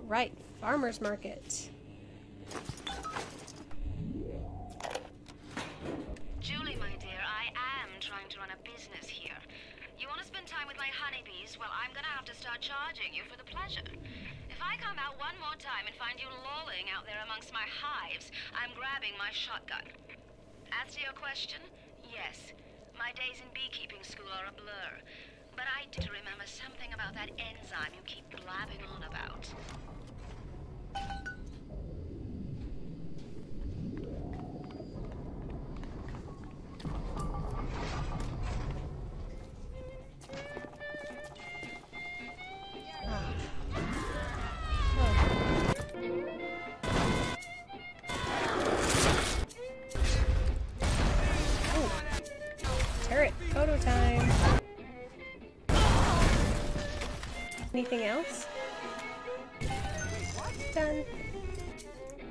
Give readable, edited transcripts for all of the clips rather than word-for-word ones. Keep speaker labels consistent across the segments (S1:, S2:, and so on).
S1: Right, farmer's market.
S2: Julie, my dear, I am trying to run a business here. You want to spend time with my honeybees? Well, I'm gonna have to start charging you for the pleasure. If I come out one more time and find you lolling out there amongst my hives, I'm grabbing my shotgun. As to your question, yes, my days in beekeeping school are a blur. But I do remember something about that enzyme you keep blabbing on about.
S1: Turret photo time. Anything else? Done.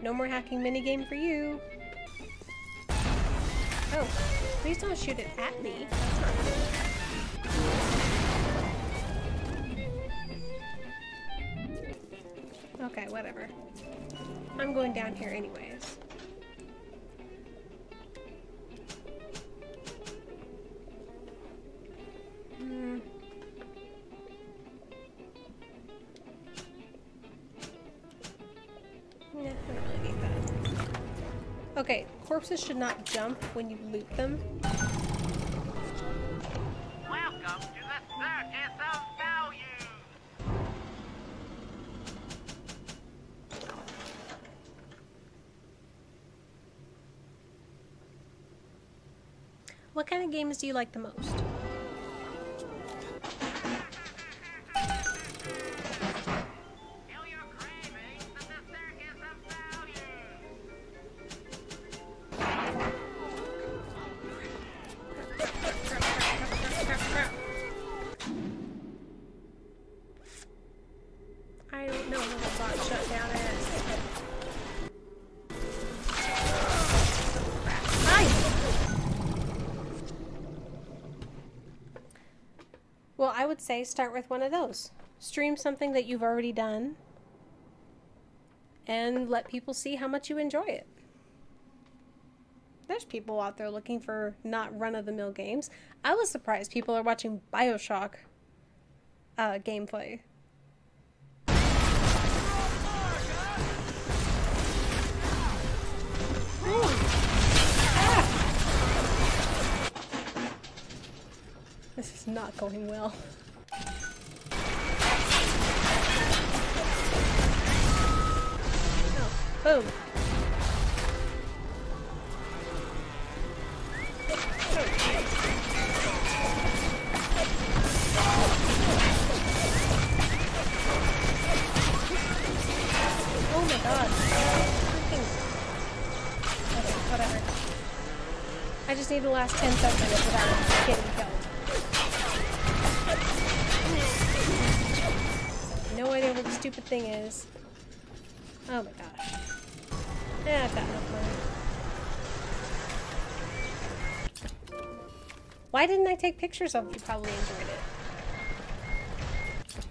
S1: No more hacking minigame for you. Oh, please don't shoot it at me. That's not good. Okay, whatever. I'm going down here anyways. Yeah, I don't really need that. Okay, corpses should not jump when you loot them.
S3: Welcome to the circus of value.
S1: What kind of games do you like the most? I don't know how the bot shut down is. Hi! Well, I would say start with one of those. Stream something that you've already done and let people see how much you enjoy it. There's people out there looking for not run-of-the-mill games. I was surprised people are watching Bioshock gameplay. This is not going well. Oh, boom. Oh my god. Freaking... Okay, whatever. I just need the last 10 seconds without getting killed. No idea what the stupid thing is. Oh my gosh. Yeah, I've got enough money. Why didn't I take pictures of it? You probably enjoyed it.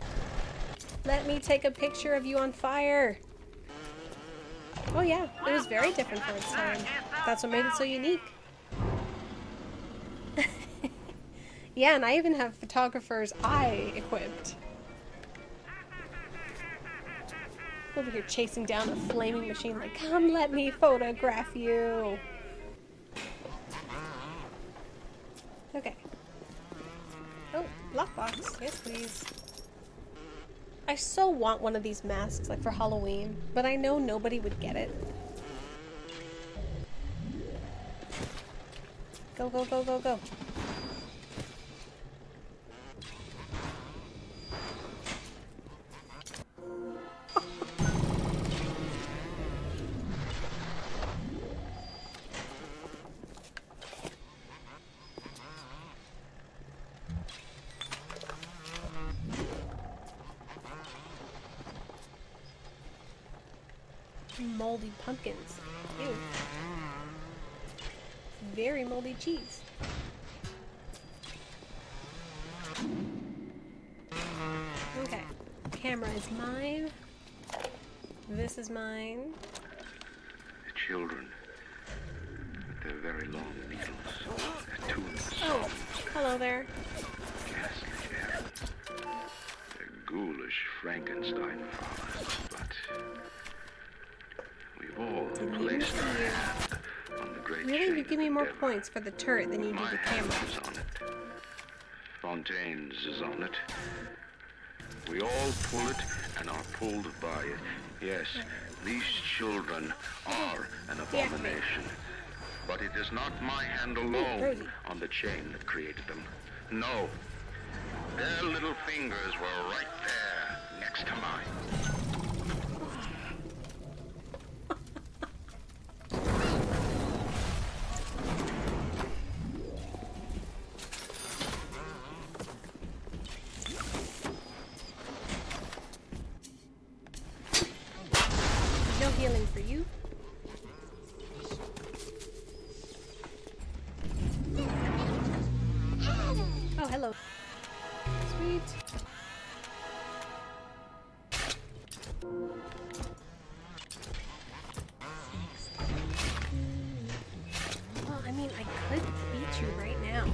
S1: Let me take a picture of you on fire. Oh yeah, it was very different for its time. That's what made it so unique. Yeah, and I even have photographer's eye equipped. Over here chasing down a flaming machine like, come let me photograph you. Okay. Oh, lockbox. Yes, please. I so want one of these masks, like for Halloween, but I know nobody would get it. Go, go, go, go, go. Moldy pumpkins. Ew. Very moldy cheese. Okay. Camera is mine. This is mine.
S4: The children, with their very long needles, attuned to
S1: Oh,
S4: songs,
S1: hello there.
S4: ghastly errands. They're ghoulish Frankenstein fathers, but we've all
S1: Didn't even
S4: placed
S1: see
S4: our
S1: you.
S4: hand on the great
S1: Really,
S4: chain
S1: you
S4: of
S1: give me
S4: the
S1: more
S4: devil.
S1: points for the turret than you do
S4: My
S1: the
S4: hand
S1: camera.
S4: is on it. Fontaine's is on it. We all pull it and are pulled by it. Yes, these children are an abomination. But it is not my hand alone
S1: Rosie.
S4: on the chain that created them. No. Their little fingers were right there next to mine.
S1: No healing for you. Oh, hello. Sweet. Well, I mean, I could beat you right now.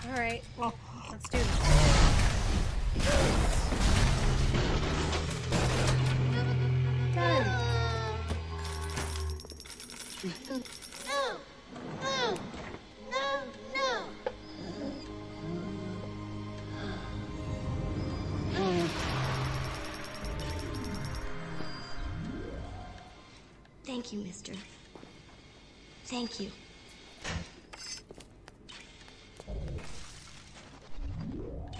S1: Alright, let's do this. Done.
S5: Thank you, mister. Thank you.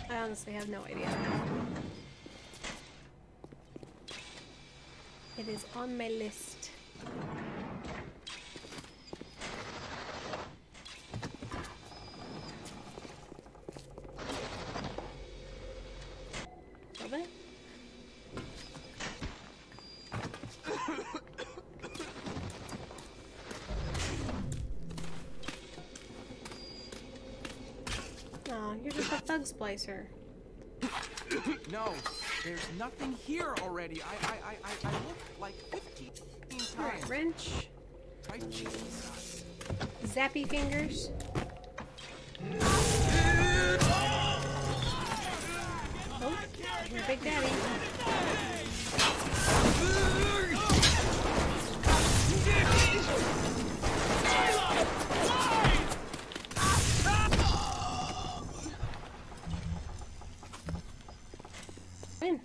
S1: I honestly have no idea. It is on my list. Love it. Oh, you're just a thug splicer.
S6: No, there's nothing here already. I looked like 15
S1: Alright,
S6: times.
S1: wrench.
S6: Right, Jesus.
S1: Zappy fingers. Oh, your big daddy. Win.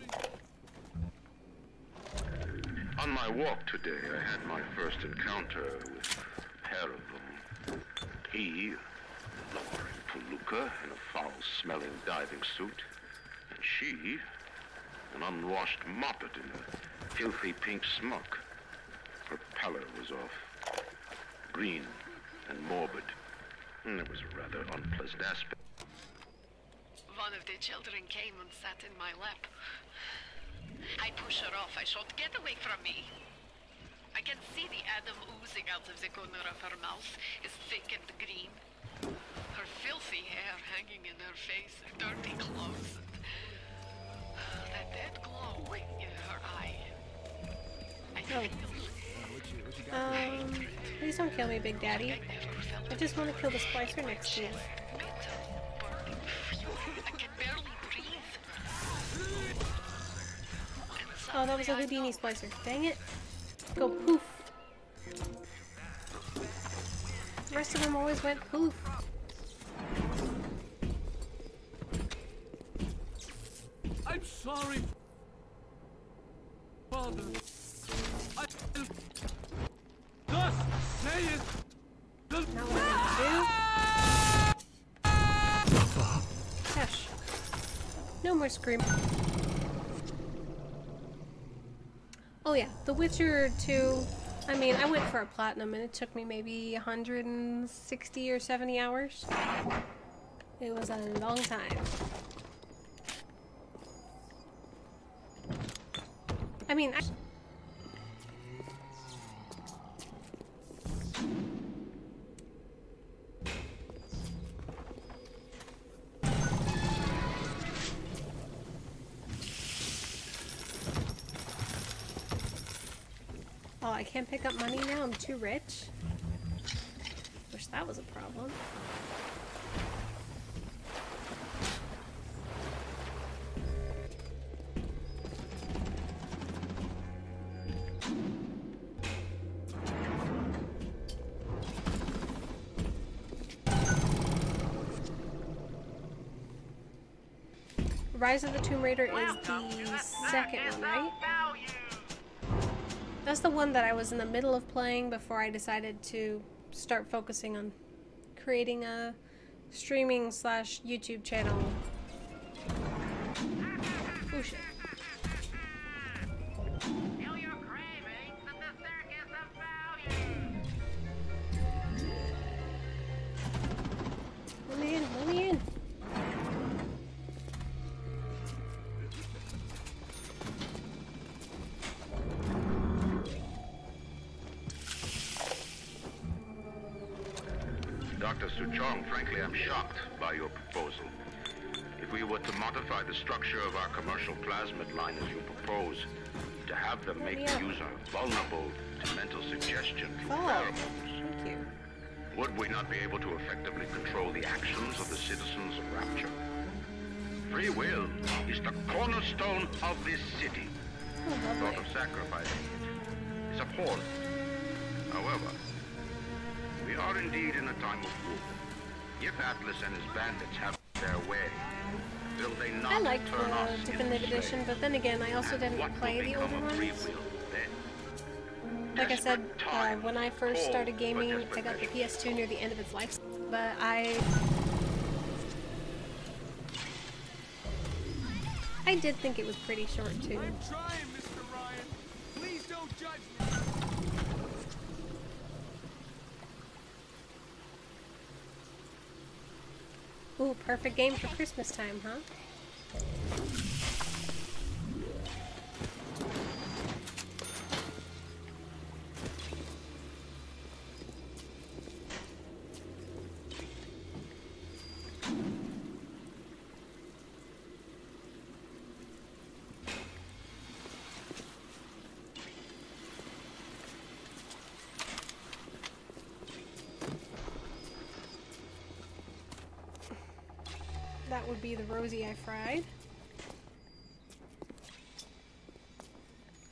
S4: On my walk today, I had my first encounter with a pair of them. He, a lowering palooka in a foul-smelling diving suit, and she, an unwashed moppet in a filthy pink smock. Her pallor was off, green and morbid, and there was a rather unpleasant aspect.
S7: One of the children came and sat in my lap. I push her off. I shout, "Get away from me!" I can see the Adam oozing out of the corner of her mouth. It's thick and green. Her filthy hair hanging in her face, her dirty clothes, and that dead glow in her eye. I feel
S1: Please don't kill me, Big Daddy.
S7: I never felt
S1: I just want to kill the splicer next to you.
S7: bitter, burning fury. I can barely breathe.
S1: Oh, that was a Houdini splicer. Dang it. Go poof. The rest of them always went poof.
S6: I'm sorry, Father. I just say it.
S1: Not what I meant to do. Hush. No more screaming. Oh yeah, The Witcher 2. I mean, I went for a platinum and it took me maybe 160 or 70 hours. It was a long time. I mean, I can't pick up money now. I'm too rich. Wish that was a problem. Rise of the Tomb Raider is the second one, right? That's the one that I was in the middle of playing before I decided to start focusing on creating a streaming / YouTube channel. Oh shit. Let me in, let me in.
S4: Dr. Suchong, frankly, I'm shocked by your proposal. If we were to modify the structure of our commercial plasmid line as you propose, to have them make the user vulnerable to mental suggestion through pheromones,
S1: Thank you.
S4: would we not be able to effectively control the actions of the citizens of Rapture? Free will is the cornerstone of this city.
S1: Oh,
S4: The thought
S1: lovely.
S4: of sacrificing it is abhorrent. However, we are indeed in a time of war. If Atlas and his bandits have their way, will they not
S1: I liked
S4: turn us
S1: the
S4: into
S1: Definitive Edition,
S4: slaves?
S1: but then again, I also
S4: And
S1: didn't
S4: what will
S1: play the
S4: become
S1: older
S4: of free
S1: ones.
S4: will then?
S1: Like I said,
S4: Desperate times
S1: when I first
S4: call
S1: started
S4: for
S1: gaming, I
S4: desperate
S1: got the
S4: measures.
S1: PS2 near the end of its life, but I did think it was pretty short too.
S6: I'm trying, Mr. Ryan. Please don't judge me.
S1: Ooh, perfect game for Christmas time, huh? That would be the Rosie I fried.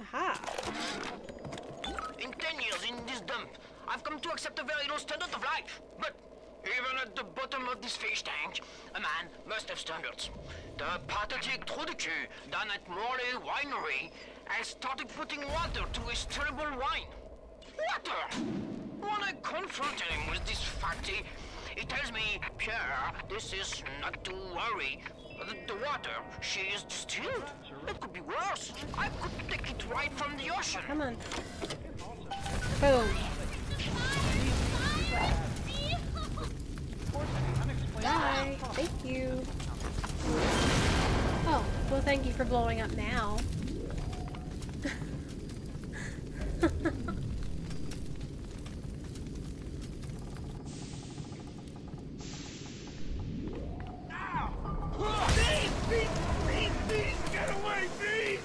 S1: Aha!
S8: In 10 years in this dump, I've come to accept a very low standard of life. But even at the bottom of this fish tank, a man must have standards. The pathetic trou de cul down at Morley Winery has started putting water to his terrible wine. Water! When I confronted him with this facty, he tells me, Pierre, this is not to worry. The water, she is distilled. It could be worse. I could take it right from the ocean.
S1: Come on. Boom. Bye. Thank you. Oh, well thank you for blowing up now.
S6: Get away, please!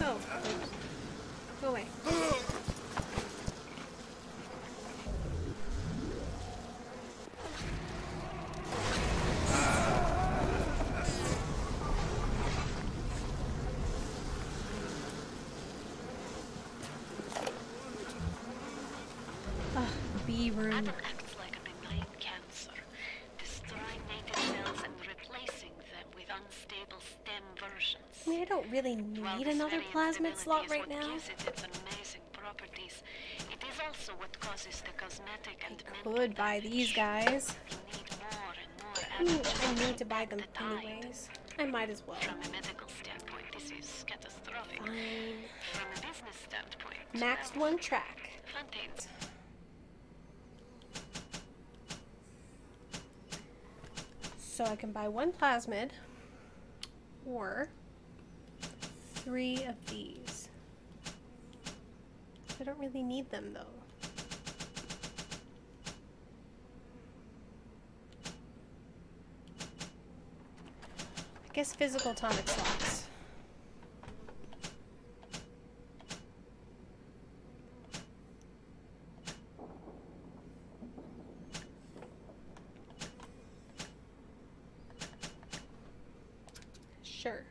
S1: Oh. Go away. B room.
S7: Adam acts like a benign cancer, destroying native cells and replacing them with unstable stem versions.
S1: I mean, I don't really
S7: While
S1: need
S7: this
S1: another
S7: very
S1: plasmid
S7: instability
S1: slot
S7: is
S1: right
S7: what
S1: now.
S7: gives it its amazing properties, it is also what causes the cosmetic and mental
S1: Could buy these guys.
S7: You need more and more
S1: I mean,
S7: Adam
S1: I need to buy them
S7: at the tide.
S1: anyways. I might as well.
S7: From a medical standpoint, this is catastrophic.
S1: Fine.
S7: From a business standpoint,
S1: Maxed
S7: well,
S1: one track.
S7: Fontaines.
S1: So I can buy one plasmid or 3 of these. I don't really need them though. I guess physical tonic slots. Sure.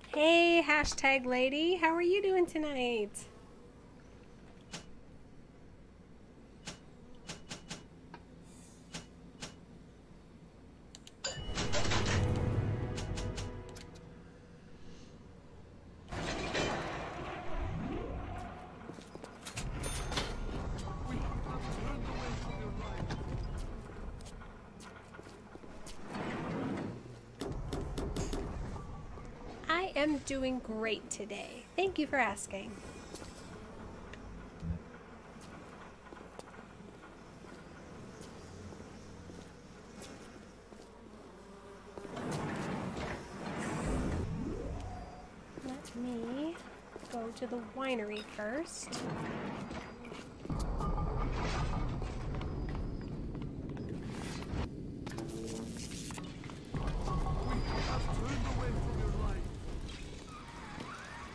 S1: Hey, hashtag lady, how are you doing tonight? I am doing great today. Thank you for asking. Let me go to the winery first.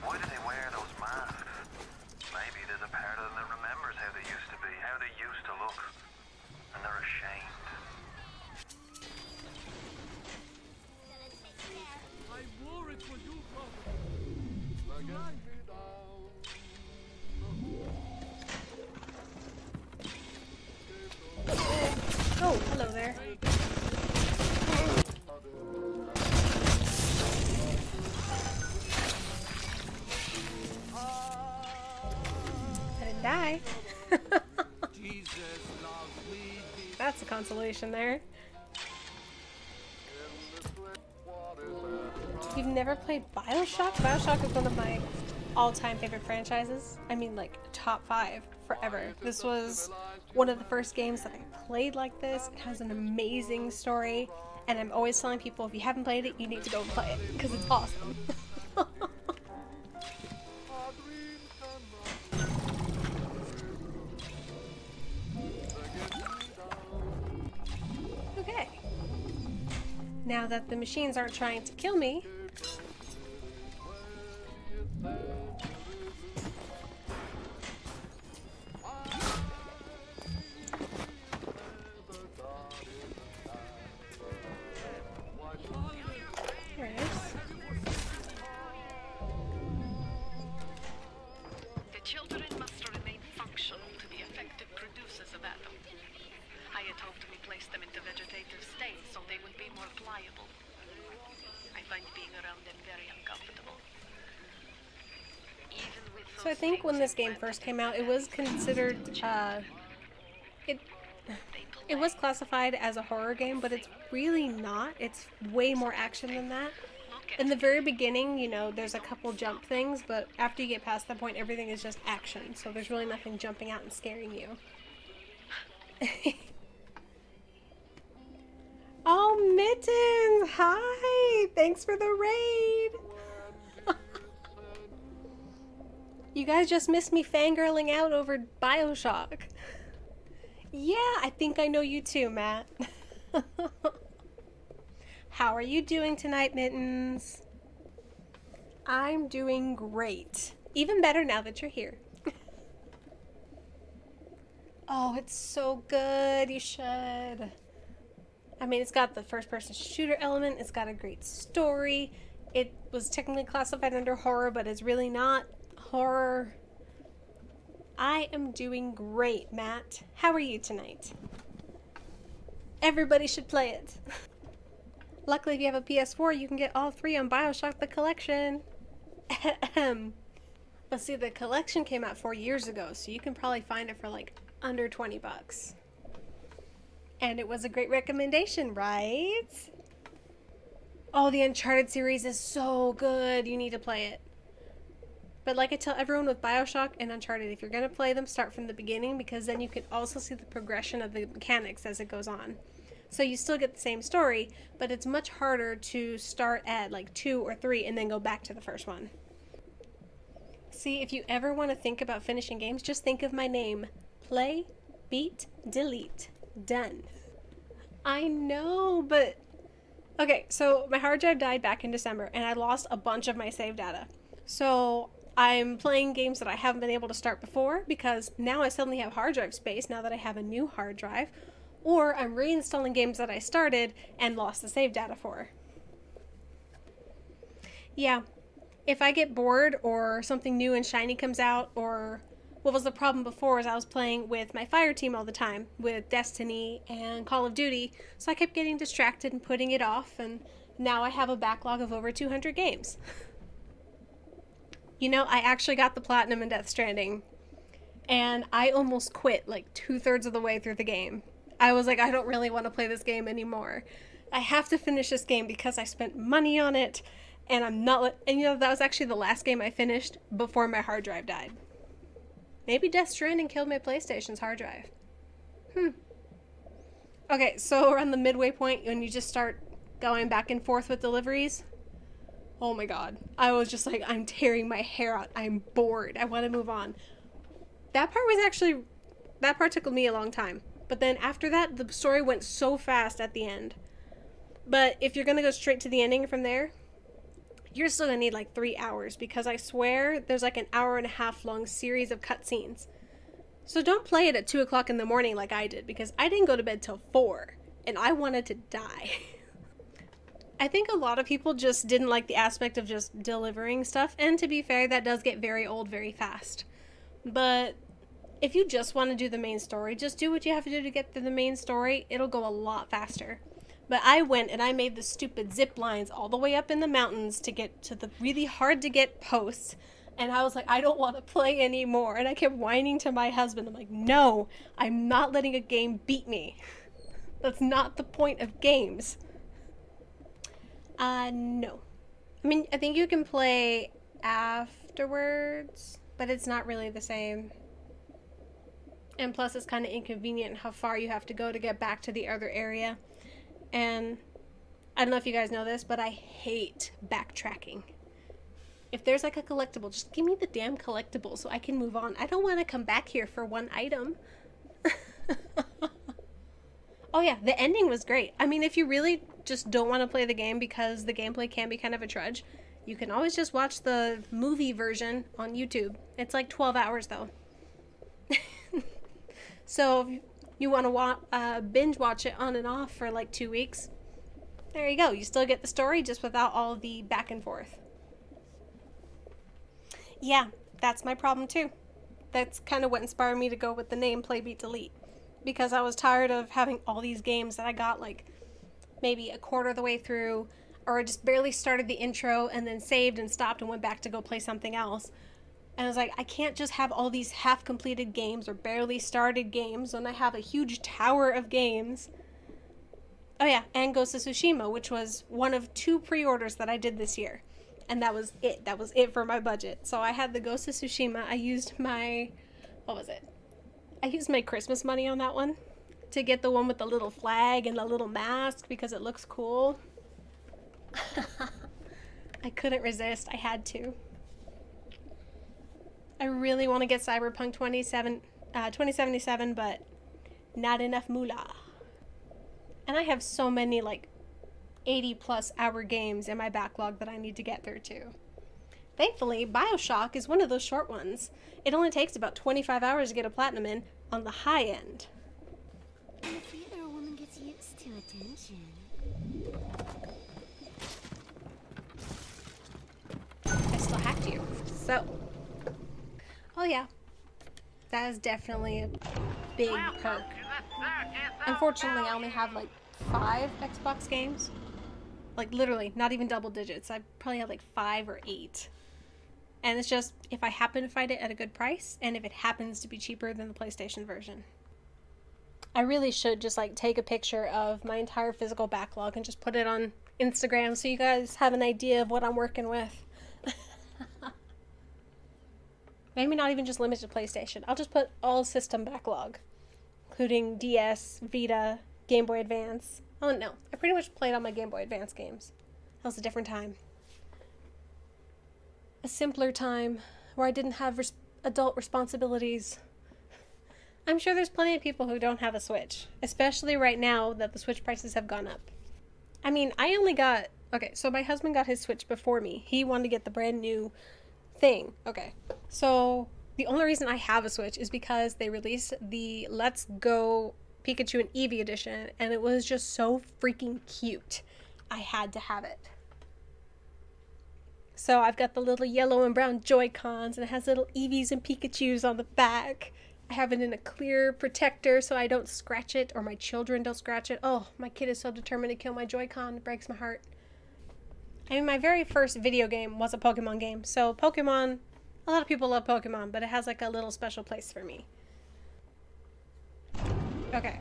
S3: Why do they wear those masks? Maybe there's a part of them that remembers how they used to be, how they used to look, and they're ashamed.
S6: I wore it for you, brother. Slide me down.
S1: Oh, hello there. I didn't die.
S6: Jesus loves me.
S1: That's a consolation there. You've never played Bioshock? Bioshock is one of my all-time favorite franchises. I mean, like, top 5 forever. This was one of the first games that I played like this. It has an amazing story, and I'm always telling people, if you haven't played it, you need to go and play it, because it's awesome. Okay. Now that the machines aren't trying to kill me, there it is.
S7: The children must remain functional to be effective producers of Atom. I had hoped we placed them into vegetative state so they would be more pliable. I find being around them very uncomfortable. Even with
S1: So I think when this game first came out, it was considered, it was classified as a horror game, but it's really not. It's way more action than that. In the very beginning, you know, there's a couple jump things, but after you get past that point, everything is just action. So there's really nothing jumping out and scaring you. Oh, Mittens! Hi! Thanks for the raid! You guys just missed me fangirling out over Bioshock. Yeah, I think I know you too, Matt. How are you doing tonight, Mittens? I'm doing great. Even better now that you're here. Oh, it's so good. You should. I mean, it's got the first-person shooter element. It's got a great story. It was technically classified under horror, but it's really not horror. I am doing great, Matt. How are you tonight? Everybody should play it. Luckily, if you have a PS4, you can get all 3 on Bioshock the Collection. But see, the collection came out 4 years ago, so you can probably find it for like under 20 bucks. And it was a great recommendation, right? Oh, the Uncharted series is so good. You need to play it. But like I tell everyone with Bioshock and Uncharted, if you're going to play them, start from the beginning, because then you can also see the progression of the mechanics as it goes on. So you still get the same story, but it's much harder to start at like 2 or 3 and then go back to the first one. See, if you ever want to think about finishing games, just think of my name. Play, beat, delete. Done. I know, but... Okay, so my hard drive died back in December, and I lost a bunch of my save data. So I'm playing games that I haven't been able to start before, because now I suddenly have hard drive space, now that I have a new hard drive. or I'm reinstalling games that I started and lost the save data for. Yeah, if I get bored or something new and shiny comes out, or what was the problem before is I was playing with my fire team all the time with Destiny and Call of Duty, so I kept getting distracted and putting it off, and now I have a backlog of over 200 games. You know, I actually got the platinum in Death Stranding, and I almost quit like 2/3 of the way through the game. I was like, I don't really want to play this game anymore. I have to finish this game because I spent money on it, and I'm not, and you know, that was actually the last game I finished before my hard drive died. Maybe Death Stranding killed my PlayStation's hard drive. Okay, so around the midway point, when you just start going back and forth with deliveries, oh my god. I was just like, I'm tearing my hair out. I'm bored. I want to move on. That part took me a long time. But then after that, the story went so fast at the end. But if you're going to go straight to the ending from there, you're still going to need like 3 hours, because I swear there's like an 1.5 hour long series of cutscenes. So don't play it at 2 o'clock in the morning like I did, because I didn't go to bed till 4 and I wanted to die. I think a lot of people just didn't like the aspect of just delivering stuff, and to be fair, that does get very old very fast. But if you just want to do the main story, just do what you have to do to get through the main story. It'll go a lot faster. But I went and I made the stupid zip lines all the way up in the mountains to get to the really hard to get posts. And I was like, I don't want to play anymore. And I kept whining to my husband. I'm like, no, I'm not letting a game beat me. That's not the point of games. No. I mean, I think you can play afterwards, but it's not really the same. And plus, it's kind of inconvenient how far you have to go to get back to the other area. And I don't know if you guys know this, but I hate backtracking. If there's like a collectible, just give me the damn collectible so I can move on. I don't want to come back here for one item. Oh yeah, the ending was great. I mean, if you really just don't want to play the game because the gameplay can be kind of a trudge, you can always just watch the movie version on YouTube. It's like 12 hours though. So if you want to binge watch it on and off for like 2 weeks, there you go. You still get the story just without all the back and forth. Yeah, that's my problem too. That's kind of what inspired me to go with the name Play Beat Delete, because I was tired of having all these games that I got like maybe a quarter of the way through, or I just barely started the intro and then saved and stopped and went back to go play something else. And I was like, I can't just have all these half-completed games or barely started games when I have a huge tower of games. Oh yeah, and Ghost of Tsushima, which was one of 2 pre-orders that I did this year. And that was it. That was it for my budget. So I had the Ghost of Tsushima. I used my, what was it? I used my Christmas money on that one to get the one with the little flag and the little mask because it looks cool. I couldn't resist. I had to. I really want to get Cyberpunk 2077, but not enough moolah. And I have so many like 80+ hour games in my backlog that I need to get through too. Thankfully, Bioshock is one of those short ones. It only takes about 25 hours to get a platinum in on the high end.
S5: In the theater, a woman gets used to attention.
S1: I still hacked you. So, oh yeah, that is definitely a big perk. Unfortunately, I only have like 5 Xbox games. Like literally, not even double digits. I probably have like 5 or 8. And it's just, if I happen to find it at a good price, and if it happens to be cheaper than the PlayStation version. I really should just like take a picture of my entire physical backlog and just put it on Instagram so you guys have an idea of what I'm working with. Maybe not even just limited to PlayStation. I'll just put all system backlog, including DS, Vita, Game Boy Advance. Oh no, I pretty much played all my Game Boy Advance games. That was a different time. A simpler time where I didn't have adult responsibilities. I'm sure there's plenty of people who don't have a Switch, especially right now that the Switch prices have gone up. I mean, I only got... Okay, so my husband got his Switch before me. He wanted to get the brand new thing. Okay, so the only reason I have a Switch is because they released the Let's Go Pikachu and Eevee edition, and it was just so freaking cute. I had to have it. So I've got the little yellow and brown Joy-Cons, and it has little Eevees and Pikachus on the back. I have it in a clear protector so I don't scratch it, or my children don't scratch it. Oh, my kid is so determined to kill my Joy-Con. It breaks my heart. I mean, my very first video game was a Pokemon game. So Pokemon, a lot of people love Pokemon, but it has like a little special place for me. Okay.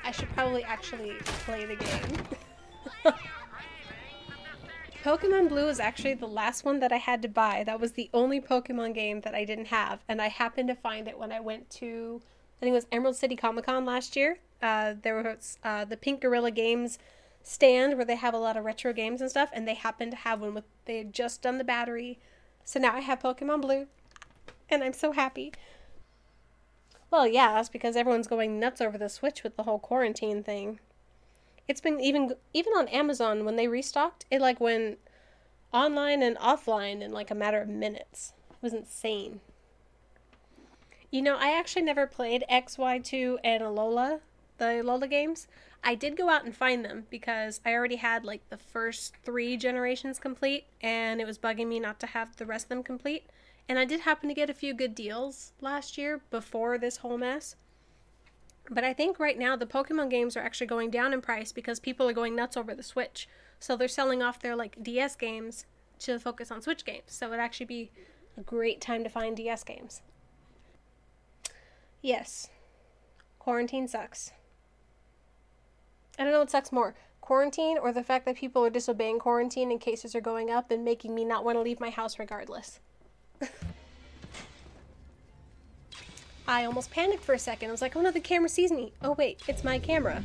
S1: I should probably actually play the game. Pokemon Blue is actually the last one that I had to buy. That was the only Pokemon game that I didn't have, and I happened to find it when I went to, I think it was Emerald City Comic-Con last year. There was the Pink Gorilla Games stand where they have a lot of retro games and stuff, and they happened to have one with, they had just done the battery. So now I have Pokemon Blue, and I'm so happy. Well, yeah, that's because everyone's going nuts over the Switch with the whole quarantine thing. It's been even on Amazon, when they restocked, it like went online and offline in like a matter of minutes. It was insane. You know, I actually never played X, Y, 2 and Alola, the Alola games. I did go out and find them because I already had like the first 3 generations complete, and it was bugging me not to have the rest of them complete. And I did happen to get a few good deals last year before this whole mess. But I think right now the Pokemon games are actually going down in price because people are going nuts over the Switch. So they're selling off their like DS games to focus on Switch games. So it'd actually be a great time to find DS games. Yes. Quarantine sucks. I don't know what sucks more. Quarantine or the fact that people are disobeying quarantine and cases are going up and making me not want to leave my house regardless. I almost panicked for a second. I was like, oh no, the camera sees me. Oh wait, it's my camera.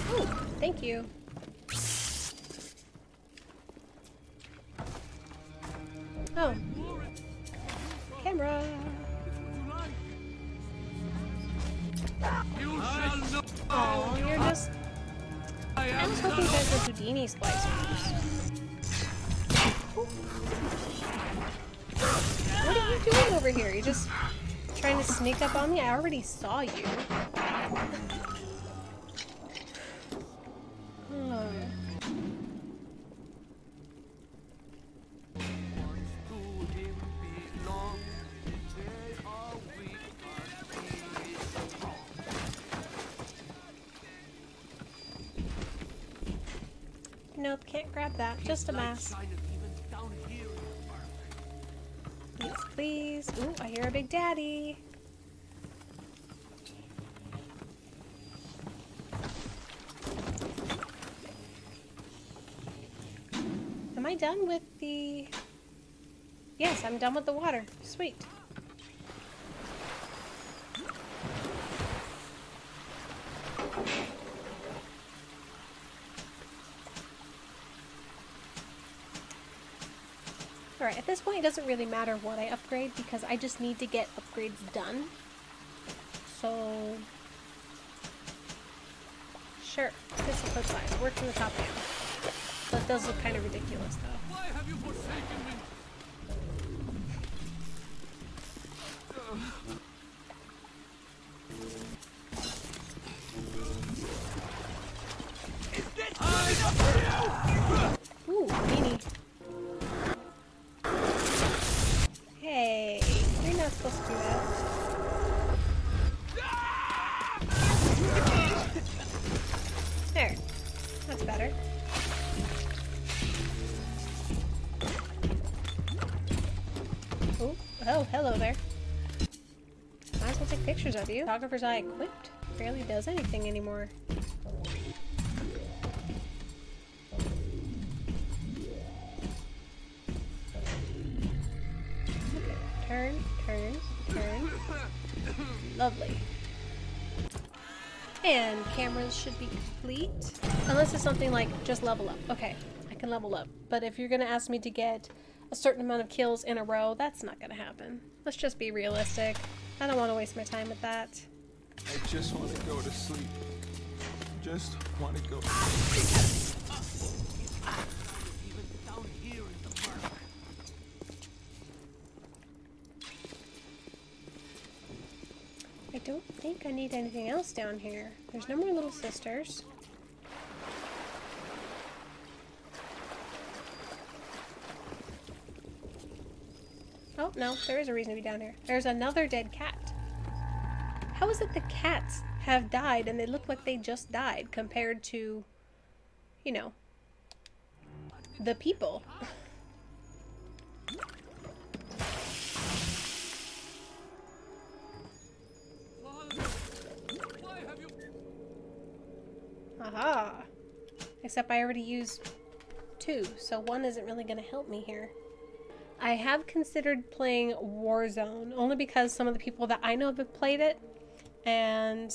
S1: Oh, thank you. Oh. Camera. Oh, you're just... I was hoping you guys were Houdini splicers. What are you doing over here? You're just trying to sneak up on me? I already saw you. Oh. Nope, can't grab that. Just a mask. Yes, please. Ooh, I hear a big daddy. Am I done with the... Yes, I'm done with the water. Sweet. Alright, at this point it doesn't really matter what I upgrade because I just need to get upgrades done. So... Sure, this will put fine. Work from the top down. But it does look kind of ridiculous though.
S6: Why have you forsaken me?
S1: Ooh, meanie. Hey, you're not supposed to do that. There. That's better. Ooh, oh, hello there. Might as well take pictures of you. Photographer's eye equipped. Barely does anything anymore. Turn, turn, turn. Lovely. And cameras should be complete. Unless it's something like just level up. Okay, I can level up. But if you're gonna ask me to get a certain amount of kills in a row, that's not gonna happen. Let's just be realistic. I don't want to waste my time with that.
S6: I just want to go to sleep. just want to go. Even down here in the park.
S1: I don't think I need anything else down here. There's no more little sisters. Oh, no, there is a reason to be down here. There's another dead cat. How is it the cats have died and they look like they just died compared to, you know, the people? Aha! Except I already used 2, so 1 isn't really going to help me here. I have considered playing Warzone, only because some of the people that I know have played it, and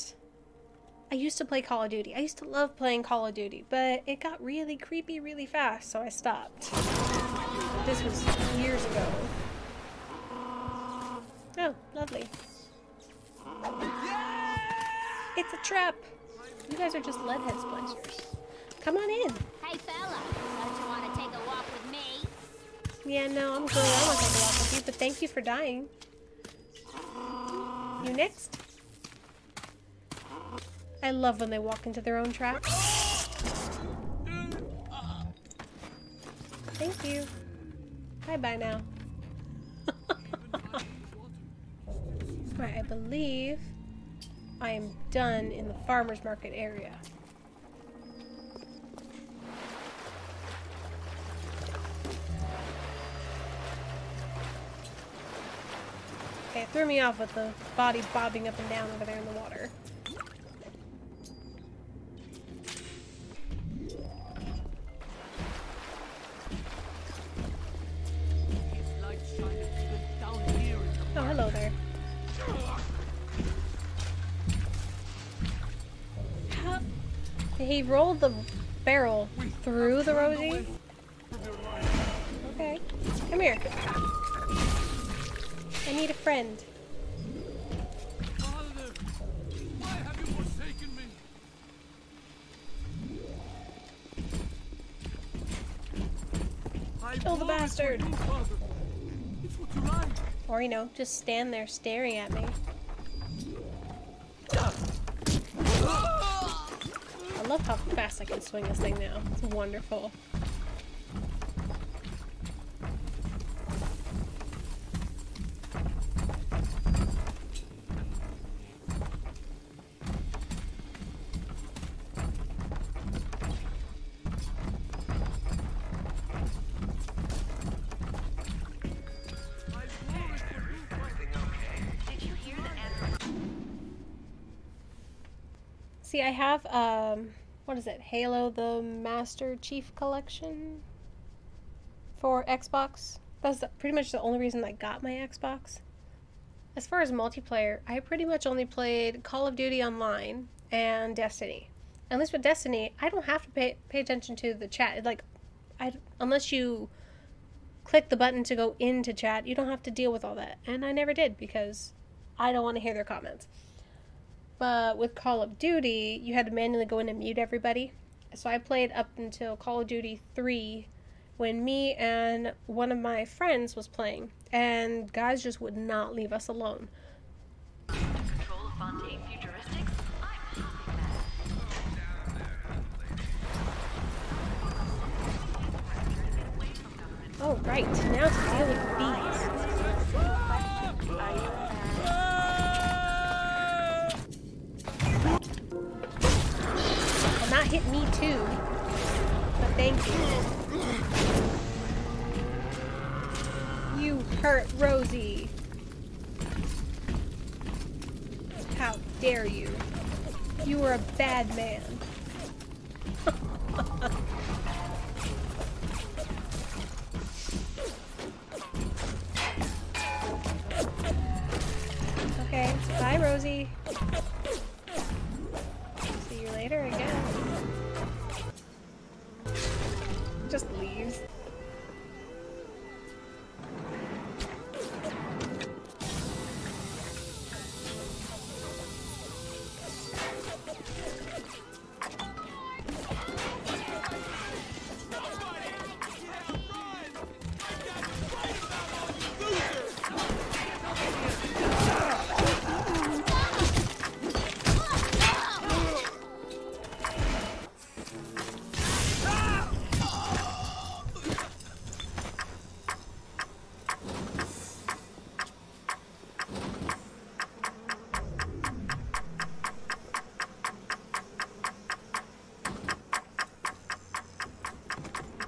S1: I used to play Call of Duty. I used to love playing Call of Duty, but it got really creepy really fast, so I stopped. This was years ago. Oh, lovely. It's a trap! You guys are just lead head splicers. Come on in.
S9: Hey fella, don't you want to take a walk with me?
S1: Yeah, no, I'm good. I want to take a walk with you, but thank you for dying. You next? I love when they walk into their own trap. Thank you. Bye-bye now. Alright, I believe I am done in the farmer's market area. Okay, it threw me off with the body bobbing up and down over there in the water. Oh, hello there. How did he roll the barrel through the Rosie? Okay, come here. I need a friend.
S6: Father, why have you forsaken me?
S1: Kill the bastard.
S6: You, Father. It's what you like.
S1: Or, you know, just stand there staring at me. I love how fast I can swing this thing now. It's wonderful. See, I have, what is it? Halo the Master Chief Collection for Xbox. That's pretty much the only reason I got my Xbox. As far as multiplayer, I pretty much only played Call of Duty Online and Destiny. At least with Destiny, I don't have to pay attention to the chat. Like, unless you click the button to go into chat, you don't have to deal with all that. And I never did because I don't want to hear their comments. But with Call of Duty, you had to manually go in and mute everybody. So I played up until Call of Duty 3 when me and one of my friends was playing. And guys just would not leave us alone.
S2: Control of Fontaine Futuristics? I'm
S1: Oh, right. Now to deal with bees. Well, not hit me too. But thank you. You hurt Rosie. How dare you? You were a bad man. Okay, bye Rosie. See you later, I guess. Just leaves.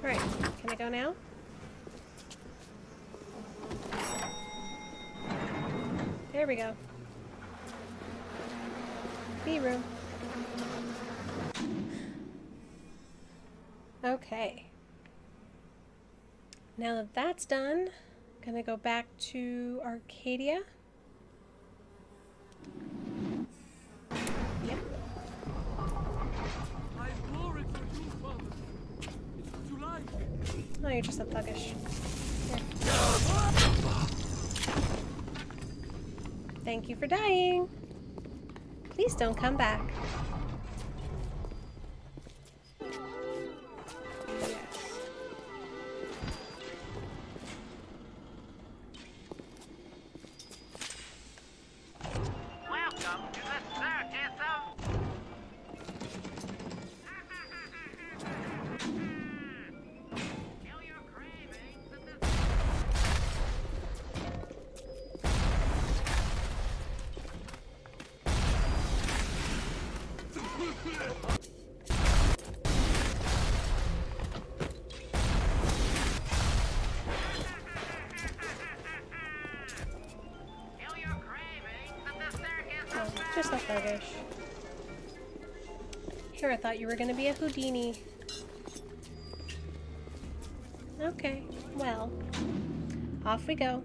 S1: Alright, can I go now? There we go. B-room. Okay. Now that that's done, I'm gonna go back to Arcadia. Yep.
S6: I bore it for you, Father. It's what you like.
S1: Oh, you're just a thuggish. Here. Thank you for dying. Please don't come back.
S8: Welcome to the circus of... Kill your cravings and the... Kill your cravings and the circus
S1: Oh,
S8: of...
S1: just a thuggish. Here, I thought you were gonna be a Houdini. Okay, well, off we go.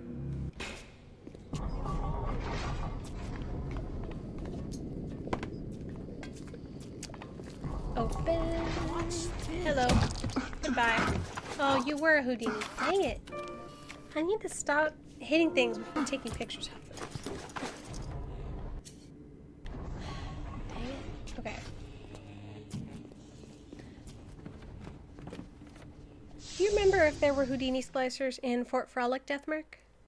S1: Open. Hello. Goodbye. Oh, you were a Houdini. Dang it. I need to stop hitting things before taking pictures of them. Dang it. Okay. Do you remember if there were Houdini splicers in Fort Frolic, Deathmark?